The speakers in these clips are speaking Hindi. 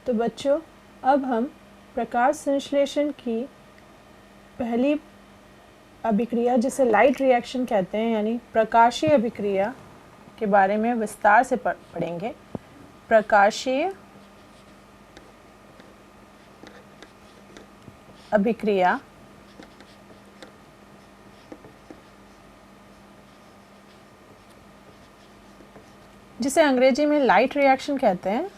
तो बच्चों, अब हम प्रकाश संश्लेषण की पहली अभिक्रिया जिसे लाइट रिएक्शन कहते हैं यानी प्रकाशीय अभिक्रिया के बारे में विस्तार से पढ़ेंगे। प्रकाशीय अभिक्रिया जिसे अंग्रेजी में लाइट रिएक्शन कहते हैं,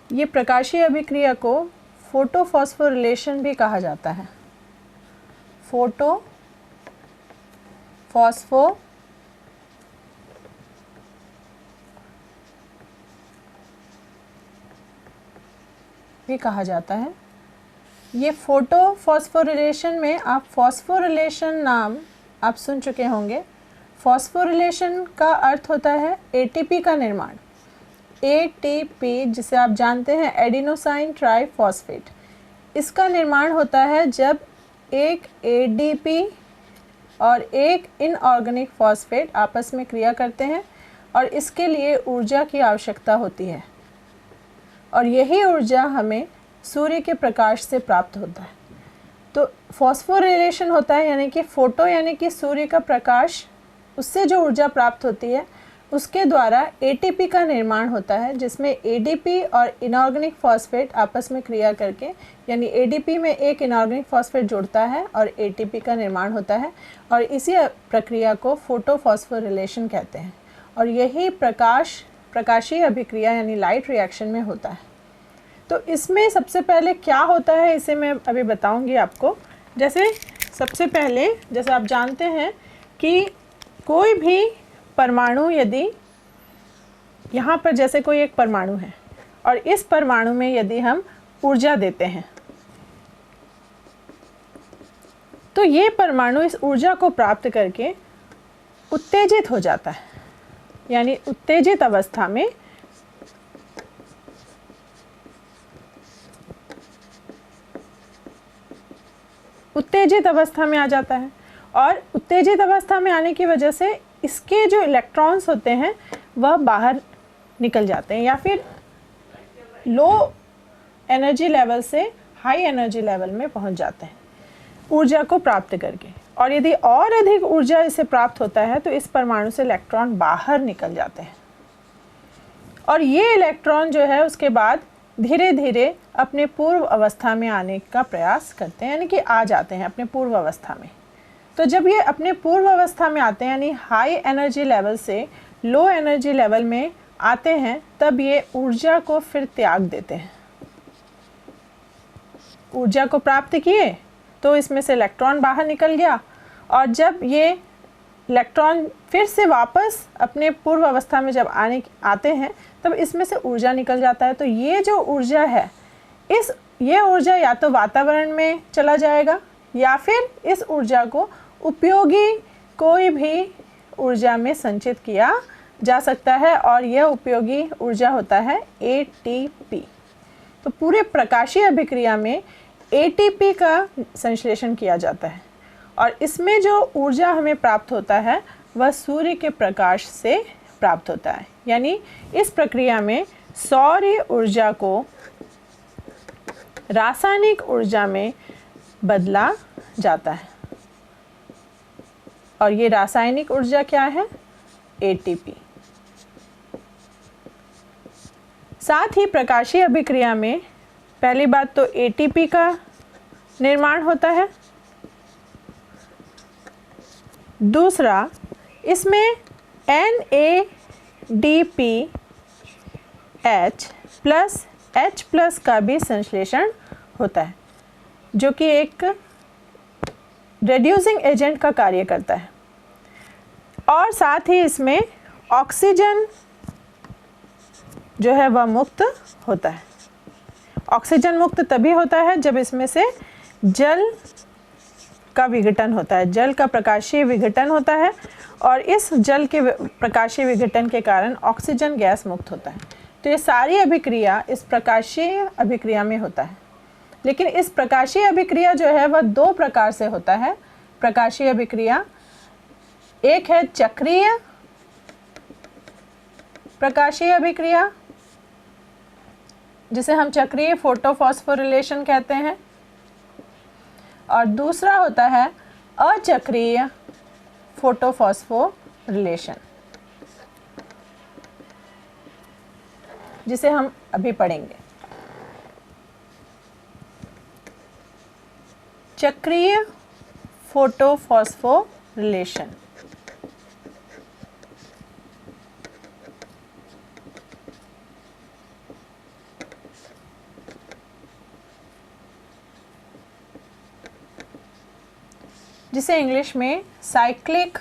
ये प्रकाशीय अभिक्रिया को फोटोफॉस्फोरिलेशन भी कहा जाता है। फोटोफॉस्फो भी कहा जाता है। ये फोटोफॉस्फोरिलेशन में आप फॉस्फोरिलेशन नाम आप सुन चुके होंगे। फॉस्फोरिलेशन का अर्थ होता है एटीपी का निर्माण। एटीपी जिसे आप जानते हैं एडिनोसाइन ट्राइफॉस्फेट, इसका निर्माण होता है जब एक एडीपी और एक इनऑर्गेनिक फॉस्फेट आपस में क्रिया करते हैं और इसके लिए ऊर्जा की आवश्यकता होती है और यही ऊर्जा हमें सूर्य के प्रकाश से प्राप्त होता है। तो फॉस्फोरिलेशन होता है यानी कि फोटो यानी कि सूर्य का प्रकाश, उससे जो ऊर्जा प्राप्त होती है उसके द्वारा एटीपी का निर्माण होता है जिसमें एडीपी और इनऑर्गेनिक फॉस्फेट आपस में क्रिया करके यानी एडीपी में एक इनऑर्गेनिक फॉस्फेट जुड़ता है और एटीपी का निर्माण होता है और इसी प्रक्रिया को फोटोफॉस्फोरिलेशन कहते हैं और यही प्रकाशीय अभिक्रिया यानी लाइट रिएक्शन में होता है। तो इसमें सबसे पहले क्या होता है इसे मैं अभी बताऊंगी आपको। जैसे सबसे पहले जैसे आप जानते हैं कि कोई भी परमाणु, यदि यहाँ पर जैसे कोई एक परमाणु है और इस परमाणु में यदि हम ऊर्जा देते हैं तो ये परमाणु इस ऊर्जा को प्राप्त करके उत्तेजित हो जाता है यानी उत्तेजित अवस्था में आ जाता है और उत्तेजित अवस्था में आने की वजह से इसके जो इलेक्ट्रॉन्स होते हैं वह बाहर निकल जाते हैं या फिर लो एनर्जी लेवल से हाई एनर्जी लेवल में पहुंच जाते हैं ऊर्जा को प्राप्त करके। और यदि और अधिक ऊर्जा इसे प्राप्त होता है तो इस परमाणु से इलेक्ट्रॉन बाहर निकल जाते हैं और ये इलेक्ट्रॉन जो है उसके बाद धीरे धीरे अपने पूर्व अवस्था में आने का प्रयास करते हैं यानी कि आ जाते हैं अपने पूर्व अवस्था में। तो जब ये अपने पूर्व अवस्था में आते हैं यानी हाई एनर्जी लेवल से लो एनर्जी लेवल में आते हैं तब ये ऊर्जा को फिर त्याग देते हैं। ऊर्जा को प्राप्त किए तो इसमें से इलेक्ट्रॉन बाहर निकल गया और जब ये इलेक्ट्रॉन फिर से वापस अपने पूर्व अवस्था में जब आते हैं तब इसमें से ऊर्जा निकल जाता है। तो ये जो ऊर्जा है ये ऊर्जा या तो वातावरण में चला जाएगा या फिर इस ऊर्जा को उपयोगी कोई भी ऊर्जा में संचित किया जा सकता है और यह उपयोगी ऊर्जा होता है एटीपी। तो पूरे प्रकाशीय अभिक्रिया में एटीपी का संश्लेषण किया जाता है और इसमें जो ऊर्जा हमें प्राप्त होता है वह सूर्य के प्रकाश से प्राप्त होता है। यानी इस प्रक्रिया में सौर ऊर्जा को रासायनिक ऊर्जा में बदला जाता है और ये रासायनिक ऊर्जा क्या है? एटीपी। साथ ही प्रकाशीय अभिक्रिया में पहली बात तो एटीपी का निर्माण होता है, दूसरा इसमें NADPH+ का भी संश्लेषण होता है जो कि एक रेड्यूसिंग एजेंट का कार्य करता है और साथ ही इसमें ऑक्सीजन जो है वह मुक्त होता है। ऑक्सीजन मुक्त तभी होता है जब इसमें से जल का विघटन होता है, जल का प्रकाशीय विघटन होता है और इस जल के प्रकाशीय विघटन के कारण ऑक्सीजन गैस मुक्त होता है। तो ये सारी अभिक्रिया इस प्रकाशीय अभिक्रिया में होता है। लेकिन इस प्रकाशीय अभिक्रिया जो है वह दो प्रकार से होता है। प्रकाशीय अभिक्रिया, एक है चक्रीय प्रकाशीय अभिक्रिया जिसे हम चक्रीय फोटोफॉस्फोरिलेशन कहते हैं, और दूसरा होता है अचक्रीय फोटोफॉस्फोरिलेशन जिसे हम अभी पढ़ेंगे। चक्रीय फोटोफॉस्फोरिलेशन जिसे इंग्लिश में साइक्लिक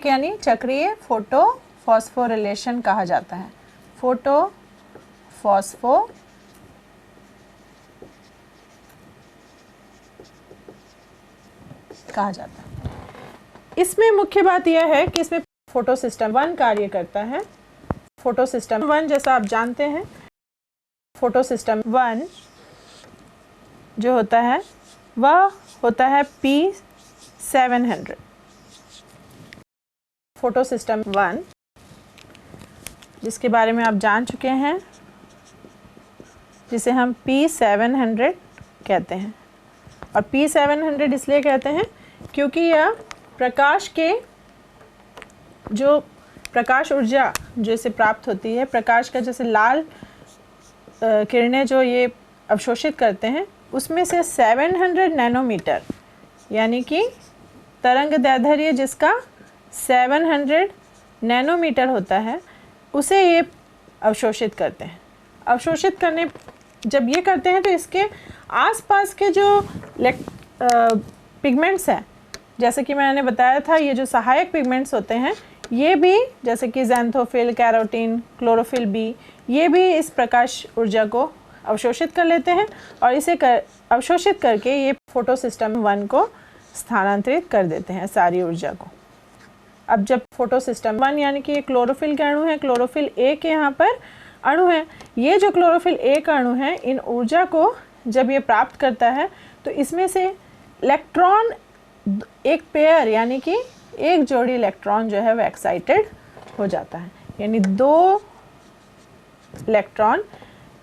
यानी चक्रीय फोटोफॉस्फोरिलेशन कहा जाता है। फोटोफॉस्फो कहा जाता है। इसमें मुख्य बात यह है कि इसमें फोटो सिस्टम 1 कार्य करता है। फोटो सिस्टम 1 जैसा आप जानते हैं, फोटो सिस्टम 1 जो होता है वह होता है P700। फोटो सिस्टम 1 जिसके बारे में आप जान चुके हैं, जिसे हम P700 कहते हैं। और P700 इसलिए कहते हैं क्योंकि यह प्रकाश के जो प्रकाश ऊर्जा जो इसे प्राप्त होती है, प्रकाश का जैसे लाल किरणें जो ये अवशोषित करते हैं, उसमें से 700 नैनोमीटर यानी कि तरंग दैर्ध्य जिसका 700 नैनोमीटर होता है, उसे ये अवशोषित करते हैं। अवशोषित करने जब ये करते हैं तो इसके आसपास के जो पिगमेंट्स हैं, जैसे कि मैंने बताया था, ये जो सहायक पिगमेंट्स होते हैं ये भी, जैसे कि ज़ैंथोफिल, कैरोटीन, क्लोरोफिल बी, ये भी इस प्रकाश ऊर्जा को अवशोषित कर लेते हैं और इसे अवशोषित करके ये फोटो सिस्टम 1 को स्थानांतरित कर देते हैं सारी ऊर्जा को। अब जब फोटो सिस्टम 1 यानी कि ये क्लोरोफिल के अणु हैं, क्लोरोफिल ए के यहाँ पर अणु हैं, ये जो क्लोरोफिल ए का अणु है, इन ऊर्जा को जब ये प्राप्त करता है तो इसमें से इलेक्ट्रॉन एक पेयर यानी कि एक जोड़ी इलेक्ट्रॉन जो है वह एक्साइटेड हो जाता है, यानी 2 इलेक्ट्रॉन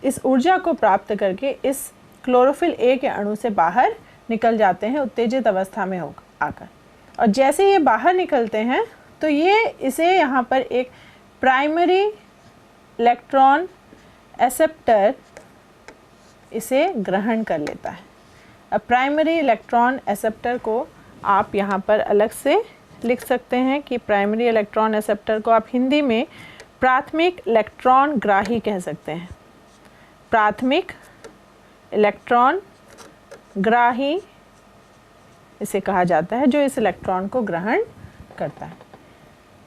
इस ऊर्जा को प्राप्त करके इस क्लोरोफिल ए के अणु से बाहर निकल जाते हैं उत्तेजित अवस्था में आकर। और जैसे ये बाहर निकलते हैं तो ये इसे यहाँ पर एक प्राइमरी इलेक्ट्रॉन एक्सेप्टर इसे ग्रहण कर लेता है। अब प्राइमरी इलेक्ट्रॉन एक्सेप्टर को आप यहाँ पर अलग से लिख सकते हैं कि प्राइमरी इलेक्ट्रॉन एक्सेप्टर को आप हिंदी में प्राथमिक इलेक्ट्रॉन ग्राही कह सकते हैं। प्राथमिक इलेक्ट्रॉन ग्राही इसे कहा जाता है, जो इस इलेक्ट्रॉन को ग्रहण करता है।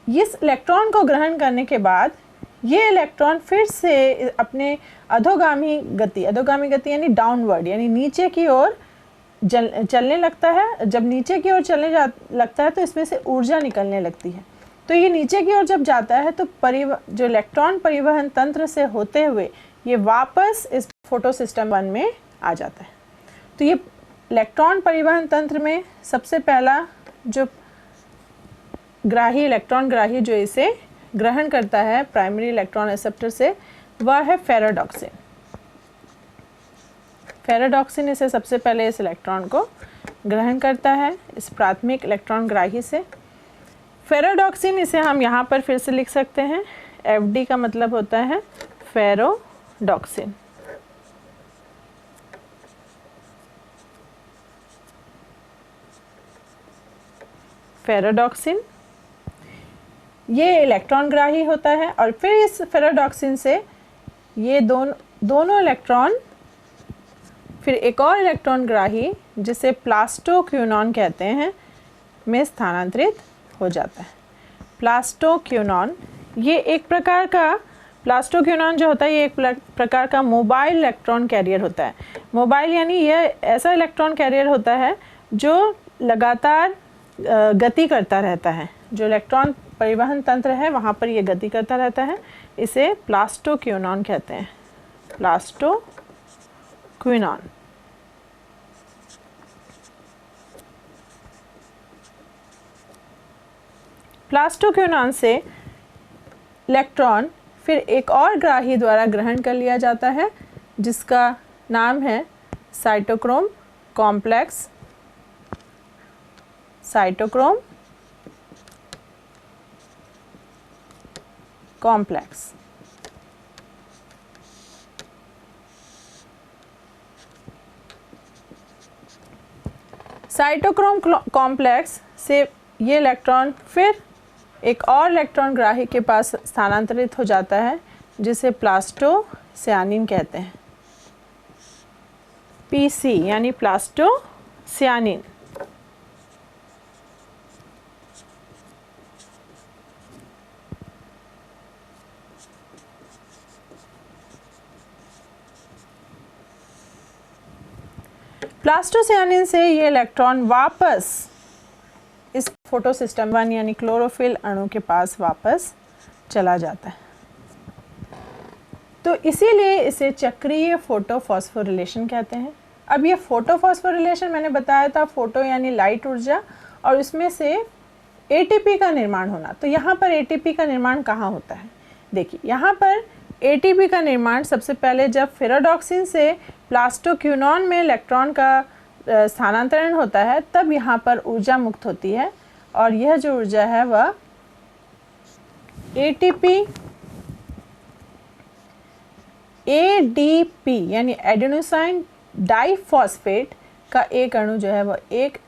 इस इलेक्ट्रॉन को ग्रहण करने के बाद ये इलेक्ट्रॉन फिर से अपने अधोगामी गति यानी डाउनवर्ड यानी नीचे की ओर चलने लगता है। जब नीचे की ओर चलने लगता है तो इसमें से ऊर्जा निकलने लगती है। तो ये नीचे की ओर जब जाता है तो जो इलेक्ट्रॉन परिवहन तंत्र से होते हुए ये वापस इस फोटो सिस्टम 1 में आ जाता है। तो ये इलेक्ट्रॉन परिवहन तंत्र में सबसे पहला जो इलेक्ट्रॉन ग्राही जो इसे ग्रहण करता है प्राइमरी इलेक्ट्रॉन एक्सेप्टर से, वह है फेरोडॉक्सिन। फेरोडॉक्सिन इसे सबसे पहले इस इलेक्ट्रॉन को ग्रहण करता है इस प्राथमिक इलेक्ट्रॉन ग्राही से। फेरोडॉक्सिन इसे हम यहाँ पर फिर से लिख सकते हैं, FD का मतलब होता है फेरोडॉक्सिन। फेरोडॉक्सिन ये इलेक्ट्रॉन ग्राही होता है और फिर इस फेरोडॉक्सिन से ये दोनों इलेक्ट्रॉन फिर एक और इलेक्ट्रॉन ग्राही जिसे प्लास्टोक्विनोन कहते हैं में स्थानांतरित हो जाता है। प्लास्टोक्विनोन ये एक प्रकार का प्लास्टोक्विनोन जो होता है ये एक प्रकार का मोबाइल इलेक्ट्रॉन कैरियर होता है। मोबाइल यानी यह ऐसा इलेक्ट्रॉन कैरियर होता है जो लगातार गति करता रहता है। जो इलेक्ट्रॉन परिवहन तंत्र है वहाँ पर ये गति करता रहता है, इसे प्लास्टोक्विनोन कहते हैं। प्लास्टोक्विनोन प्लास्टोक्विनोन से इलेक्ट्रॉन फिर एक और ग्राही द्वारा ग्रहण कर लिया जाता है जिसका नाम है cytochrome complex. Cytochrome complex. Cytochrome complex से ये इलेक्ट्रॉन फिर एक और इलेक्ट्रॉन ग्राही के पास स्थानांतरित हो जाता है जिसे प्लास्टोसियानिन कहते हैं। पीसी यानी प्लास्टोसियानिन। प्लास्टोसियानिन से ये इलेक्ट्रॉन वापस इस फोटोसिस्टम 1 यानी क्लोरोफिल अणु के पास वापस चला जाता है। तो इसीलिए इसे चक्रीय फोटोफॉस्फोरिलेशन कहते हैं। अब ये फोटोफॉस्फोरिलेशन मैंने बताया था, फोटो यानी लाइट ऊर्जा, और उसमें से एटीपी का निर्माण होना। तो यहाँ पर एटीपी का निर्माण कहाँ होता है? देखिए यहाँ पर एटीपी का निर्माण सबसे पहले जब फेरोडॉक्सिन से प्लास्टोक्विनोन में इलेक्ट्रॉन का स्थानांतरण होता है तब यहाँ पर ऊर्जा मुक्त होती है, और यह जो ऊर्जा है वह एटीपी एडीपी यानी एडेनोसाइन डाइफॉस्फेट का एक अणु जो है वह एक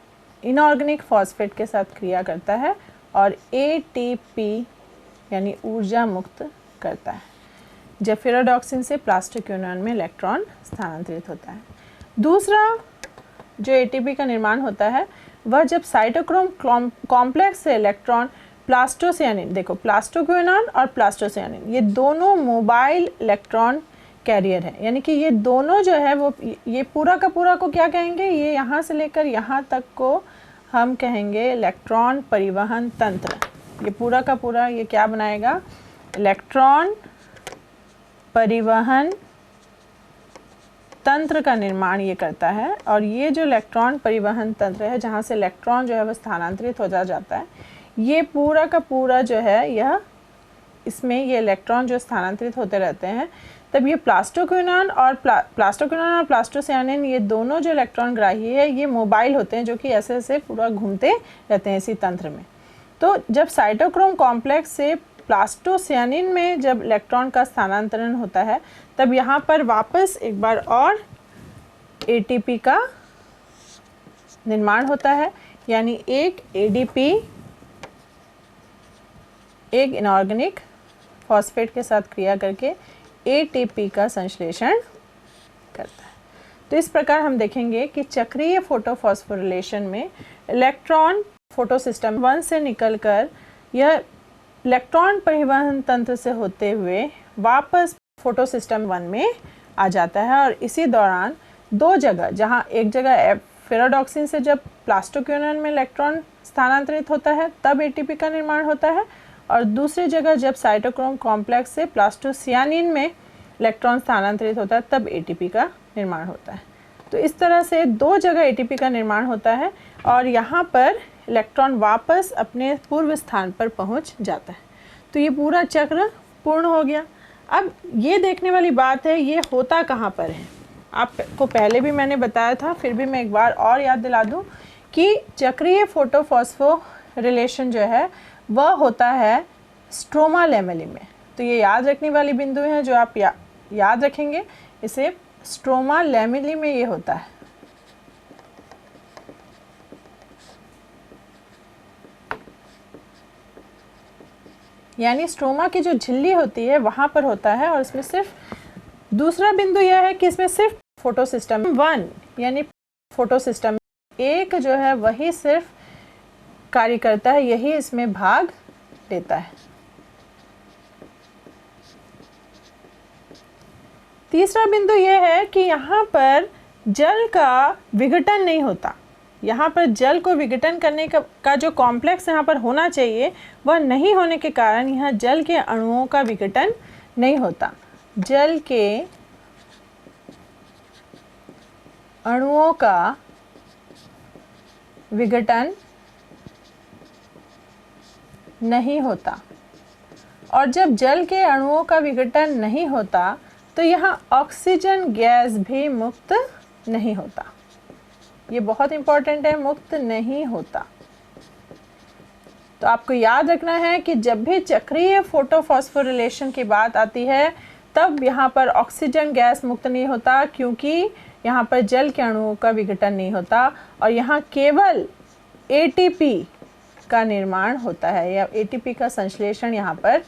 इनऑर्गेनिक फॉस्फेट के साथ क्रिया करता है और एटीपी यानी ऊर्जा मुक्त करता है जब फेरोडॉक्सिन से प्लास्टोक्विनोन में इलेक्ट्रॉन स्थानांतरित होता है। दूसरा जो एटीपी का निर्माण होता है वह जब साइटोक्रोम कॉम्प्लेक्स से इलेक्ट्रॉन प्लास्टोसियानिन, देखो प्लास्टोक्विनोन और प्लास्टोसियानिन ये दोनों मोबाइल इलेक्ट्रॉन कैरियर है, यानी कि ये दोनों जो है वो ये पूरा का पूरा को क्या कहेंगे, ये यहाँ से लेकर यहाँ तक को हम कहेंगे इलेक्ट्रॉन परिवहन तंत्र। ये पूरा का पूरा ये क्या बनाएगा, इलेक्ट्रॉन परिवहन तंत्र का निर्माण ये करता है। और ये जो इलेक्ट्रॉन परिवहन तंत्र है जहाँ से इलेक्ट्रॉन जो है वह स्थानांतरित हो जाता है, ये पूरा का पूरा जो है यह इसमें ये इलेक्ट्रॉन जो स्थानांतरित होते रहते हैं तब ये प्लास्टोक्विनोन और प्लास्टोसियानिन ये दोनों जो इलेक्ट्रॉन ग्राही है ये मोबाइल होते हैं जो कि ऐसे ऐसे पूरा घूमते रहते हैं इसी तंत्र में। तो जब साइटोक्रोम कॉम्प्लेक्स से प्लास्टोसियानिन में जब इलेक्ट्रॉन का स्थानांतरण होता है तब यहाँ पर वापस एक बार और एटीपी का निर्माण होता है, यानी एक एडीपी एक इनऑर्गेनिक फॉस्फेट के साथ क्रिया करके एटीपी का संश्लेषण करता है। तो इस प्रकार हम देखेंगे कि चक्रीय फोटोफॉस्फोरिलेशन में इलेक्ट्रॉन फोटोसिस्टम 1 से निकलकर यह इलेक्ट्रॉन परिवहन तंत्र से होते हुए वापस फोटोसिस्टम 1 में आ जाता है। और इसी दौरान दो जगह, जहाँ एक जगह फेरोडॉक्सिन से जब प्लास्टोक्विनोन में इलेक्ट्रॉन स्थानांतरित होता है तब एटीपी का निर्माण होता है, और दूसरी जगह जब साइटोक्रोम कॉम्प्लेक्स से प्लास्टोसियानिन में इलेक्ट्रॉन स्थानांतरित होता है तब एटीपी का निर्माण होता है। तो इस तरह से दो जगह एटीपी का निर्माण होता है और यहाँ पर इलेक्ट्रॉन वापस अपने पूर्व स्थान पर पहुँच जाता है। तो ये पूरा चक्र पूर्ण हो गया। अब ये देखने वाली बात है ये होता कहाँ पर है। आपको पहले भी मैंने बताया था, फिर भी मैं एक बार और याद दिला दूँ कि चक्रीय फोटोफॉस्फोरिलेशन जो है वह होता है स्ट्रोमा लैमेली में। तो ये याद रखने वाली बिंदु हैं जो आप याद रखेंगे, इसे स्ट्रोमा लैमेली में ये होता है। यानी स्ट्रोमा की जो झिल्ली होती है वहाँ पर होता है, और इसमें सिर्फ दूसरा बिंदु यह है कि इसमें सिर्फ फोटोसिस्टम 1 यानी फोटोसिस्टम 1 जो है वही सिर्फ कार्य करता है, यही इसमें भाग लेता है। तीसरा बिंदु यह है कि यहाँ पर जल का विघटन नहीं होता। यहाँ पर जल को विघटन करने का जो कॉम्प्लेक्स यहाँ पर होना चाहिए वह नहीं होने के कारण यहाँ जल के अणुओं का विघटन नहीं होता। जल के अणुओं का विघटन नहीं होता। और जब जल के अणुओं का विघटन नहीं होता तो यहाँ ऑक्सीजन गैस भी मुक्त नहीं होता। ये बहुत इम्पॉर्टेंट है, मुक्त नहीं होता। तो आपको याद रखना है कि जब भी चक्रीय फोटोफॉस्फोरिलेशन की बात आती है तब यहाँ पर ऑक्सीजन गैस मुक्त नहीं होता, क्योंकि यहाँ पर जल के अणुओं का विघटन नहीं होता और यहाँ केवल ATP का निर्माण होता है या ATP का संश्लेषण यहाँ पर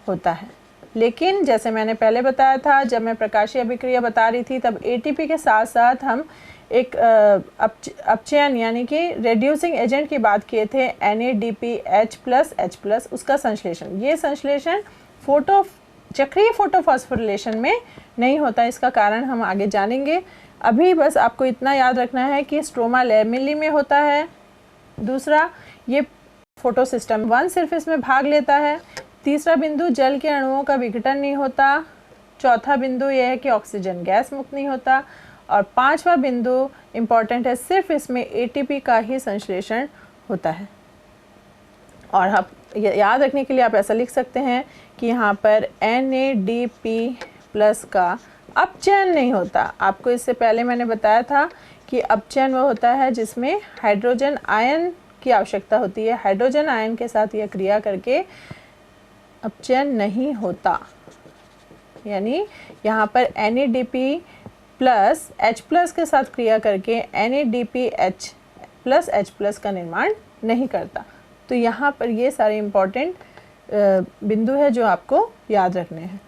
होता है। लेकिन जैसे मैंने पहले बताया था, जब मैं प्रकाशीय अभिक्रिया बता रही थी तब ATP के साथ साथ हम एक अपचयन यानी कि रेड्यूसिंग एजेंट की बात किए थे, NADPH+H+, उसका संश्लेषण। ये संश्लेषण चक्रीय फोटोफॉस्फोरिलेशन में नहीं होता। इसका कारण हम आगे जानेंगे। अभी बस आपको इतना याद रखना है कि स्ट्रोमा लैमेली में होता है। दूसरा, ये फोटो सिस्टम 1 सिर्फ इसमें भाग लेता है। तीसरा बिंदु, जल के अणुओं का विघटन नहीं होता। चौथा बिंदु ये है कि ऑक्सीजन गैस मुक्त नहीं होता। और पांचवा बिंदु इम्पॉर्टेंट है, सिर्फ इसमें ATP का ही संश्लेषण होता है। और आप याद रखने के लिए आप ऐसा लिख सकते हैं कि यहाँ पर NADP+ का अपचयन नहीं होता। आपको इससे पहले मैंने बताया था कि अपचयन वो होता है जिसमें हाइड्रोजन आयन की आवश्यकता होती है। हाइड्रोजन आयन के साथ यह क्रिया करके अपचयन नहीं होता। यानी यहाँ पर NADPH+ के साथ क्रिया करके NADPH+H+ का निर्माण नहीं करता। तो यहाँ पर ये सारे इम्पॉर्टेंट बिंदु है जो आपको याद रखने हैं।